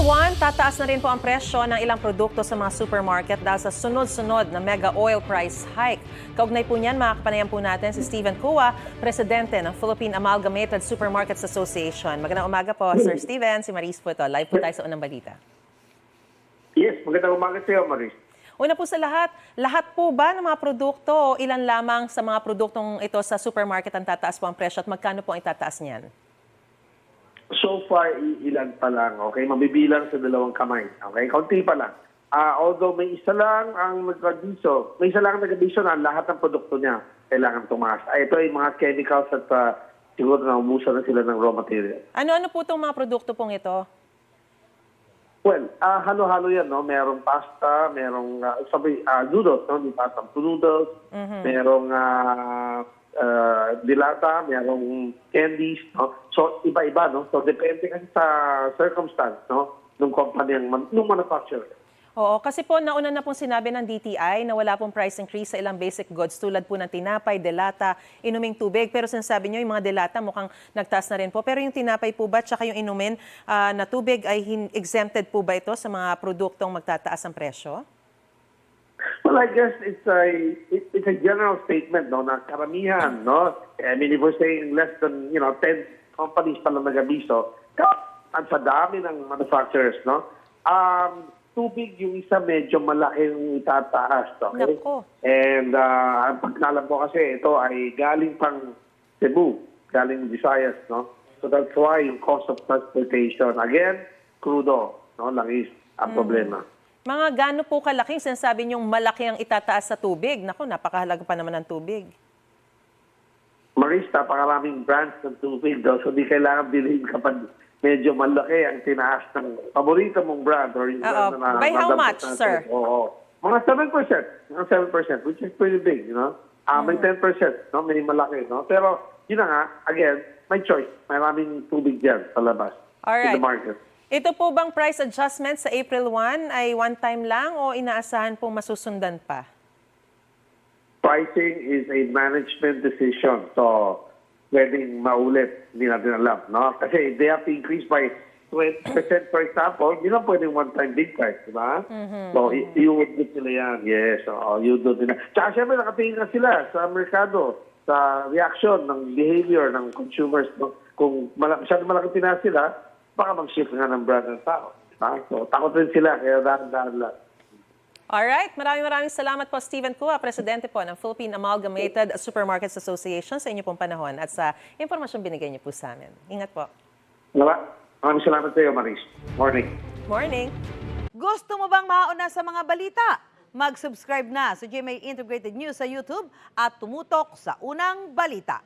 April 1, tataas na rin po ang presyo ng ilang produkto sa mga supermarket dahil sa sunod-sunod na mega oil price hike. Kaugnay po niyan, makakapanayan po natin si Steven Cua, Presidente ng Philippine Amalgamated Supermarkets Association. Magandang umaga po, Sir Steven. Si Maris po ito. Live po tayo sa Unang Balita. Yes, magandang umaga sa iyo, Maris. Una po sa lahat po ba ng mga produkto o ilan lamang sa mga produktong ito sa supermarket ang tataas po ang presyo at magkano po ang itataas niyan? So far, ilan pa lang, okay? Mabibilang sa dalawang kamay, okay? Kaunti pa lang. Although may isa lang ang nag-abiso, na lahat ng produkto niya kailangan tumaas. Ito ay mga chemicals at siguro na umusan na sila ng raw material. Ano-ano po itong mga produkto pong ito? Well, halo-halo yan, no? Merong pasta, merong noodles, no? May pasta noodles, merong dilata, merong candies, no? So, iba-iba, no? So, depende kasi sa circumstance, no? Nung company, nung manufacturer. Oo, kasi po nauna na pong sinabi ng DTI na wala pong price increase sa ilang basic goods tulad po ng tinapay, delata, inuming tubig. Pero sinasabi nyo yung mga delata mukhang nagtaas na rin po. Pero yung tinapay po ba tsaka yung inumin na tubig ay exempted po ba ito sa mga produktong magtataas ang presyo? Well, I guess it's a general statement, no, na karamihan, no. I mean, if we're saying less than 10 companies pa lang nag-abiso, at sa dami ng manufacturers, no. Tubig yung isa medyo malaki yung itataas, okay? Nako. And ang pagkalam ko kasi ito ay galing pang Cebu, galing Visayas, no. So that's why yung cost of transportation, again, crudo, no, langis ang problema. Mga gaano po kalaking sinasabi niyong malaki ang itataas sa tubig? Naku, napakahalaga pa naman ng tubig. Maris, napakaraming brands ng tubig daw. So di kailangan bilhin kapag medyo malaki ang tinaas ng paborito mong brand or yung brand na by how much, natin. sir? Oo. Mga 7%. Which is pretty big, you know. May 10%, no? May malaki, no? Pero, yun na nga, again, may choice. Maraming tubig dyan sa labas. Alright. In the market. Ito po bang price adjustment sa April 1 ay one time lang o inaasahan pong masusundan pa? Pricing is a management decision. So, pwedeng maulit, hindi natin alam, no? Kasi they have to increase by 20%, for example, hindi lang pwedeng one-time big price, di ba? So, you would do nila yan. Yes, you do nila. Tsaka syempre, nakatingin na sila sa merkado, sa reaction ng behavior ng consumers. No? Kung masyadong malaki tinaas sila, baka mag-shift nga ng brand ng tao. Diba? So, takot rin sila, kaya dahan-dahan lang. Alright, maraming salamat po, Steven Cua, Presidente po ng Philippine Amalgamated Supermarkets Association sa inyo pong panahon at sa impormasyong binigay niyo po sa amin. Ingat po. Maraming salamat sa iyo, Maris. Morning. Morning. Gusto mo bang mauna sa mga balita? Mag-subscribe na sa GMA Integrated News sa YouTube at tumutok sa Unang Balita.